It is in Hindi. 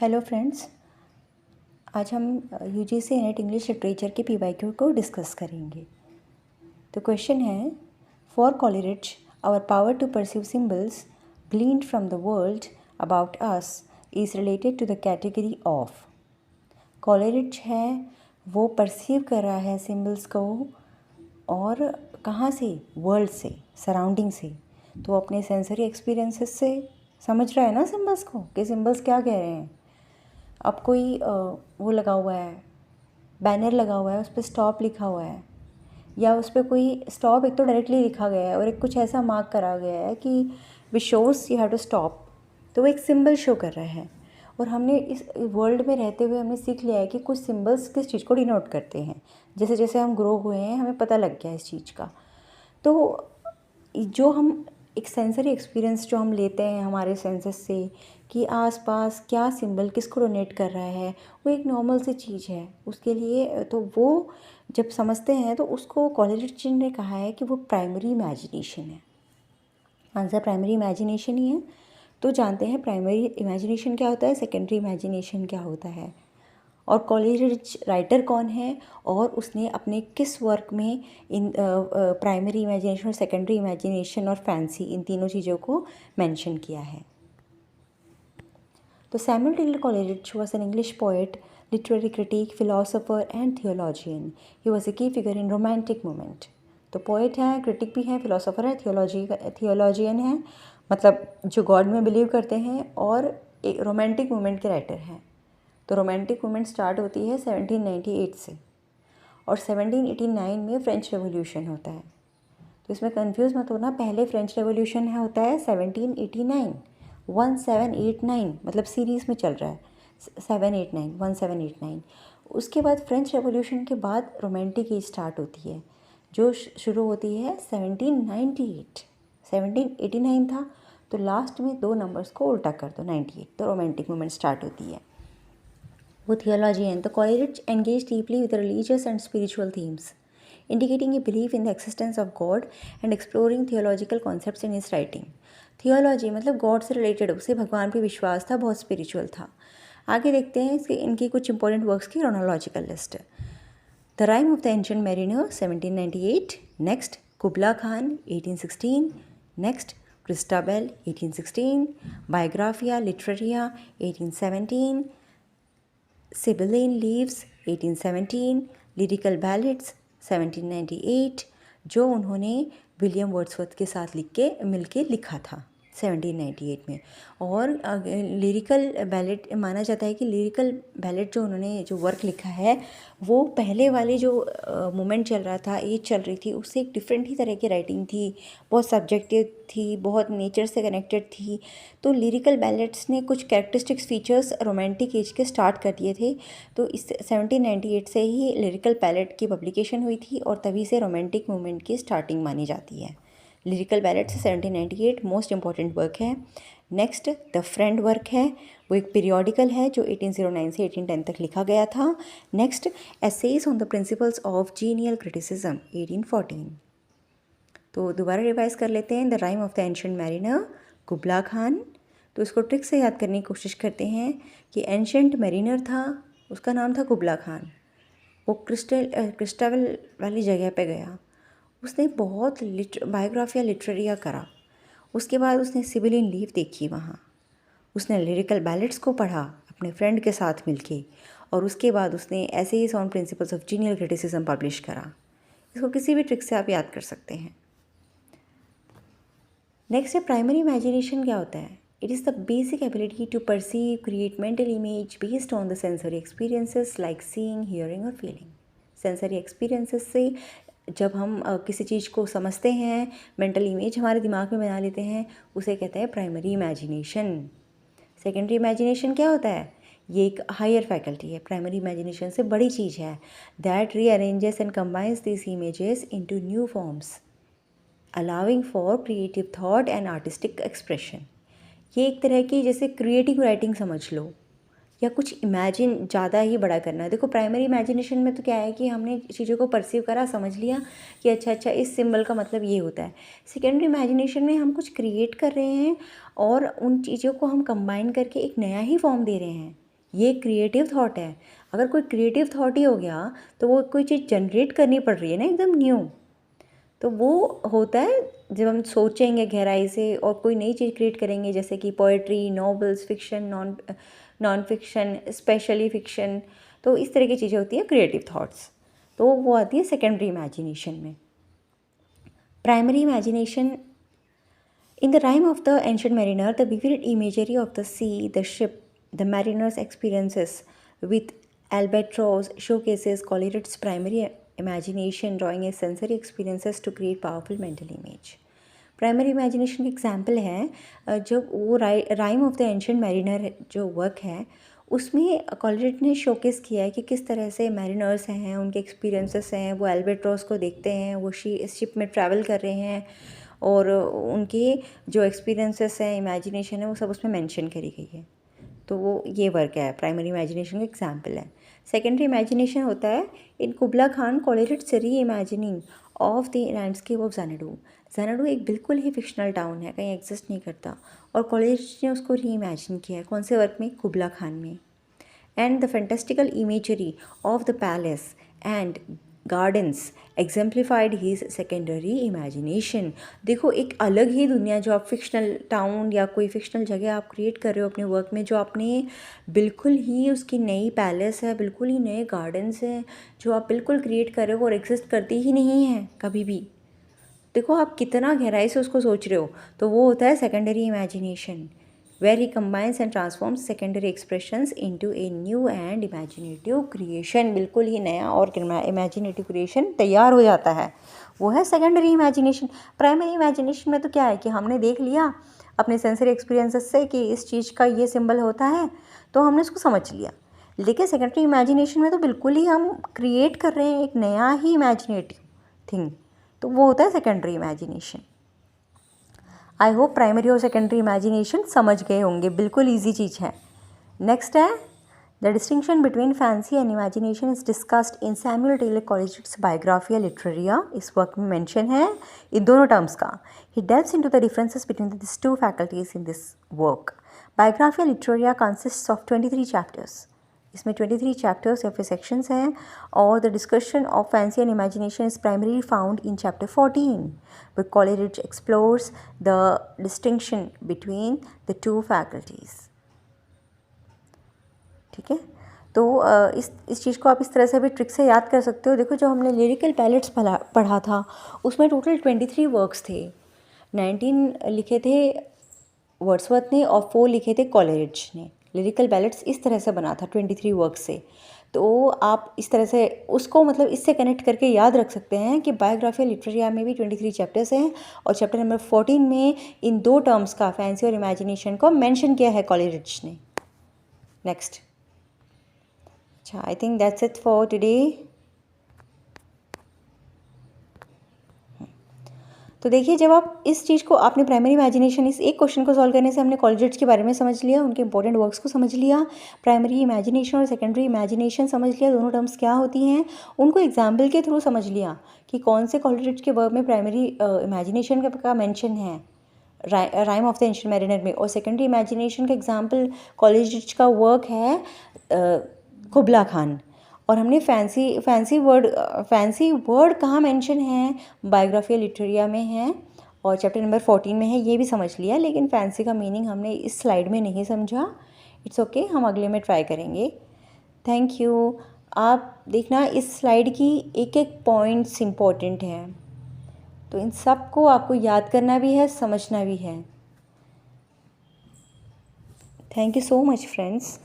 हेलो फ्रेंड्स, आज हम यूजीसी नेट इंग्लिश लिटरेचर के पीवाईक्यू को डिस्कस करेंगे। तो क्वेश्चन है, for Coleridge our power to perceive symbols gleaned from the world about us is related to the category of. Coleridge है वो परसीव कर रहा है सिम्बल्स को, और कहाँ से? वर्ल्ड से, सराउंडिंग से। तो अपने सेंसरी एक्सपीरियंसेस से समझ रहा है ना सिम्बल्स को, कि सिम्बल्स क्या कह रहे हैं। अब कोई वो लगा हुआ है, बैनर लगा हुआ है, उस पर स्टॉप लिखा हुआ है, या उस पर कोई स्टॉप एक तो डायरेक्टली लिखा गया है और एक कुछ ऐसा मार्क करा गया है कि which shows you have to stop. तो वो एक सिंबल शो कर रहा है। और हमने इस वर्ल्ड में रहते हुए हमने सीख लिया है कि कुछ सिंबल्स किस चीज़ को डिनोट करते हैं। जैसे जैसे हम ग्रो हुए हैं हमें पता लग गया इस चीज़ का। तो जो हम एक सेंसरी एक्सपीरियंस जो हम लेते हैं हमारे सेंसेस से कि आसपास क्या सिंबल किसको डोनेट कर रहा है, वो एक नॉर्मल सी चीज़ है उसके लिए। तो वो जब समझते हैं तो उसको कॉलेरिज ने कहा है कि वो प्राइमरी इमेजिनेशन है। आंसर प्राइमरी इमेजिनेशन ही है। तो जानते हैं प्राइमरी इमेजिनेशन क्या होता है, सेकेंडरी इमेजिनेशन क्या होता है, और कॉलेरिज राइटर कौन है, और उसने अपने किस वर्क में इन प्राइमरी इमेजिनेशन और सेकेंडरी इमेजिनेशन और फैंसी इन तीनों चीज़ों को मेंशन किया है। तो Samuel Taylor Coleridge was an English poet, literary critic, philosopher and theologian. He was a key figure in romantic movement. तो पोइट है, क्रिटिक भी है, फिलोसोफर है, थियोलॉजियन है, मतलब जो गॉड में बिलीव करते हैं, और एक रोमांटिक मूवमेंट के राइटर हैं। तो रोमांटिक मूवमेंट स्टार्ट होती है 1798 से, और 1789 में फ्रेंच रेवोल्यूशन होता है। तो इसमें कंफ्यूज मत होना, पहले फ्रेंच रेवोल्यूशन है होता है 1789, 1789 मतलब सीरीज़ में चल रहा है 789, 1789। उसके बाद फ्रेंच रेवोल्यूशन के बाद रोमांटिक एज स्टार्ट होती है, जो शुरू होती है 1798। 1789 था तो लास्ट में दो नंबर्स को उल्टा कर दो 98, तो रोमांटिक मूवमेंट स्टार्ट होती है। वो थियोलॉजियन, तो Coleridge engaged deeply with religious and spiritual themes, indicating a belief in the existence of God and exploring theological concepts in his writing. Theology मतलब गॉड से रिलेटेड, उसे भगवान पे विश्वास था, बहुत स्पिरिचुअल था। आगे देखते हैं इसके इनकी कुछ इंपॉर्टेंट वर्क्स की chronological list. The rime of the ancient mariner 1798, next Kubla Khan 1816, next Christabel 1816, Biographia Literaria 1817, Sibylline Leaves 1817, lyrical ballads 1798, जो उन्होंने विलियम वर्ड्सवर्थ के साथ मिल के लिखा था 1798 में। और लिरिकल बैलेट माना जाता है कि लिरिकल बैलेट जो उन्होंने जो वर्क लिखा है वो पहले वाले जो मोमेंट चल रहा था, एज चल रही थी, उससे एक डिफरेंट ही तरह की राइटिंग थी, बहुत सब्जेक्टिव थी, बहुत नेचर से कनेक्टेड थी। तो लिरिकल बैलेट्स ने कुछ कैरेक्टरिस्टिक्स फीचर्स रोमांटिक एज के स्टार्ट कर दिए थे। तो इस 1798 से ही लिरिकल बैलेट की पब्लिकेशन हुई थी, और तभी से रोमांटिक मूवमेंट की स्टार्टिंग मानी जाती है। लिरिकल बैलेट से 1798 मोस्ट इंपॉर्टेंट वर्क है। नेक्स्ट द फ्रेंड वर्क है, वो एक पीरियोडिकल है जो 1809 से 1810 तक लिखा गया था। Next essays on the principles of genial criticism 1814। तो दोबारा रिवाइज कर लेते हैं। The rime of the ancient mariner, Kubla Khan. तो इसको ट्रिक से याद करने की कोशिश करते हैं कि एंशिएंट मैरिनर था, उसका नाम था कुबला खान। वो क्रिस्टाबेल वाली जगह पे गया, उसने बहुत बायोग्राफिया लिटरेरिया करा। उसके बाद उसने सिबिलिन लीव देखी वहाँ, उसने लिरिकल बैलेट्स को पढ़ा अपने फ्रेंड के साथ मिलके, और उसके बाद उसने essays on principles of genial criticism publish करा। इसको किसी भी ट्रिक से आप याद कर सकते हैं। नेक्स्ट है प्राइमरी इमेजिनेशन क्या होता है। It is the basic ability to perceive, create mental image based on the sensory experiences like seeing, hearing और फीलिंग। सेंसरी एक्सपीरियंसेस से जब हम किसी चीज़ को समझते हैं, मेंटल इमेज हमारे दिमाग में बना लेते हैं, उसे कहते हैं प्राइमरी इमेजिनेशन। सेकेंडरी इमेजिनेशन क्या होता है? ये एक हायर फैकल्टी है, प्राइमरी इमेजिनेशन से बड़ी चीज़ है। That rearranges and combines this images into new forms allowing for creative thought and artistic expression. ये एक तरह की जैसे क्रिएटिव राइटिंग समझ लो, या कुछ इमेजिन ज़्यादा ही बड़ा करना है। देखो प्राइमरी इमेजिनेशन में तो क्या है कि हमने चीज़ों को परसीव करा, समझ लिया कि अच्छा इस सिंबल का मतलब ये होता है। सेकेंडरी इमेजिनेशन में हम कुछ क्रिएट कर रहे हैं और उन चीज़ों को हम कंबाइन करके एक नया ही फॉर्म दे रहे हैं ये क्रिएटिव थॉट है। अगर कोई क्रिएटिव थॉट ही हो गया तो वो कोई चीज़ जनरेट करनी पड़ रही है ना एकदम न्यू, तो वो होता है जब हम सोचेंगे गहराई से और कोई नई चीज़ क्रिएट करेंगे, जैसे कि poetry, novels, fiction, non fiction, specially fiction. तो इस तरह की चीज़ें होती हैं क्रिएटिव थॉट्स। तो वो आती है सेकेंडरी इमेजिनेशन में। Primary imagination, in the rhyme of the ancient mariner, the vivid imagery of the sea, the ship, the mariner's experiences with albatross showcases Coleridge's primary imagination, drawing a sensory experiences to create powerful mental image. Primary imagination का एग्जाम्पल है जब वो rhyme of the ancient mariner जो वर्क है उसमें कॉलेरिज ने शोकेस किया है कि किस तरह से मैरिनर्स हैं, उनके एक्सपीरियंसेस हैं, वो एल्बाट्रॉस को देखते हैं, वो शिप में ट्रैवल कर रहे हैं और उनके जो एक्सपीरियंसेस हैं, इमेजिनेशन है, वो सब उसमें मेंशन करी गई है। तो वो ये वर्क है, प्राइमरी इमेजिनेशन का एग्जाम्पल है। सेकेंडरी इमेजिनेशन होता है in Kubla Khan Coleridge reimagining of the landscape of Xanadu. Xanadu एक बिल्कुल ही फिक्शनल टाउन है, कहीं एग्जिस्ट नहीं करता, और कॉलेरिज ने उसको री इमेजिन किया है। कौन से वर्क में? कुबला खान में। And the fantastical imagery of the palace and gardens exemplified his secondary imagination. देखो एक अलग ही दुनिया जो आप फिक्शनल टाउन या कोई फिक्शनल जगह आप क्रिएट कर रहे हो अपने वर्क में, जो आपने बिल्कुल ही उसकी नई पैलेस है, बिल्कुल ही नए गार्डन्स हैं जो आप बिल्कुल क्रिएट कर रहे हो और एग्जिस्ट करती ही नहीं है कभी भी। देखो आप कितना गहराई से उसको सोच रहे हो, तो वो होता है secondary imagination, where he combines and transforms secondary expressions into a new and imaginative creation। बिल्कुल ही नया और इमेजिनेटिव क्रिएशन तैयार हो जाता है, वो है सेकेंडरी इमेजिनेशन। प्राइमरी इमेजिनेशन में तो क्या है कि हमने देख लिया अपने सेंसरी एक्सपीरियंसेस से कि इस चीज़ का ये सिंबल होता है, तो हमने उसको समझ लिया। लेकिन सेकेंडरी इमेजिनेशन में तो बिल्कुल ही हम क्रिएट कर रहे हैं एक नया ही इमेजिनेटिव थिंग, तो वो होता है secondary imagination. I hope primary और सेकेंडरी इमेजिनेशन समझ गए होंगे, बिल्कुल ईजी चीज़ है। नेक्स्ट है the distinction between fancy and imagination is discussed in Samuel Taylor Coleridge's Biographia Literaria. इस वर्क में मेंशन है इन दोनों टर्म्स का। He delves into the differences between this two faculties in this work. Biographia Literaria consists of 23 chapters. इसमें 23 चैप्टर्स या फिर सेक्शंस हैं, और the discussion of fancy and imagination is primary found in chapter 14, where Coleridge explores the distinction between the two faculties। ठीक है, तो इस चीज़ को आप इस तरह से भी ट्रिक से याद कर सकते हो। देखो जो हमने लिरिकल पैलेट्स पढ़ा था उसमें टोटल 23 वर्क्स थे। 19 लिखे थे वर्ड्सवर्थ ने और 4 लिखे थे कॉलेरिज ने। लिरिकल बैलेट्स इस तरह से बना था 23 वर्क से। तो आप इस तरह से उसको मतलब इससे कनेक्ट करके याद रख सकते हैं कि बायोग्राफिया लिटरेरिया में भी 23 चैप्टर्स हैं, और चैप्टर नंबर 14 में इन दो टर्म्स का, फैंसी और इमेजिनेशन को मेंशन किया है कॉलेरिज ने। नेक्स्ट, अच्छा, I think that's it for today. तो देखिए जब आप इस चीज़ को, आपने प्राइमरी इमेजिनेशन, इस एक क्वेश्चन को सॉल्व करने से हमने कॉलेरिज के बारे में समझ लिया, उनके इंपॉर्टेंट वर्क्स को समझ लिया, प्राइमरी इमेजिनेशन और सेकेंडरी इमेजिनेशन समझ लिया, दोनों टर्म्स क्या होती हैं उनको एग्जाम्पल के थ्रू समझ लिया कि कौन से कॉलेरिज के वर्क में प्राइमरी इमेजिनेशन का मेंशन है rhyme of the ancient mariner में, और सेकेंडरी इमेजिनेशन का एग्जाम्पल कॉलेरिज का वर्क है कुबला खान। और हमने फैंसी वर्ड कहाँ मेंशन है, बायोग्राफिया लिटरेरिया में है और चैप्टर नंबर 14 में है, ये भी समझ लिया। लेकिन फैंसी का मीनिंग हमने इस स्लाइड में नहीं समझा। इट्स ओके, हम अगले में ट्राई करेंगे। Thank you. आप देखना इस स्लाइड की एक एक पॉइंट्स इम्पोर्टेंट है, तो इन सब को आपको याद करना भी है, समझना भी है। Thank you so much friends.